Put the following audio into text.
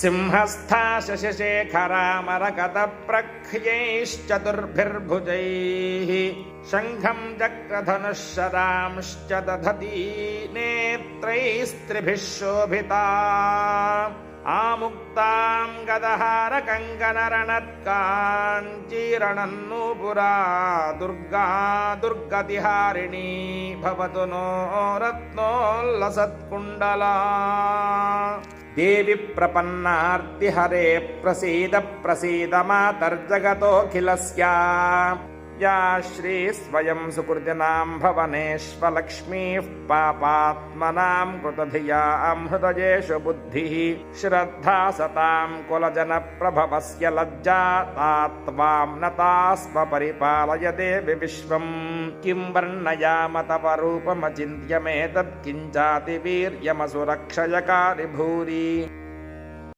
सिंहस्था शशिशेखरामरकतप्रख्यैश्चतुर्भिर्भुजैः शङ्खं चक्रधनुश्शरांश्च दधती नेत्रैस्त्रिभिः शोभिता आमुक्तां गदहारकङ्कणरणत्काञ्चीरणन्नूपुरा दुर्गा दुर्गतिहारिणी भवतु नो रत्नोल्लसत्कुण्डला देवि प्रपन्नार्तिहरे प्रसीद प्रसीद मातर्जगतोऽखिलस्य या श्री स्वयं सुकृतिनां भवनेष्वलक्ष्मीः पापात्मनां कृतधियां हृदयेषु बुद्धिः श्रद्धा सतां कुलजनप्रभवस्य लज्जा तात्वां नतास्म परिपालय देवि विश्वं किं वर्णयाम तव रूपमचिन्त्यमेतत् किञ्चाति वीर्यमसुरक्षयकारि भूरि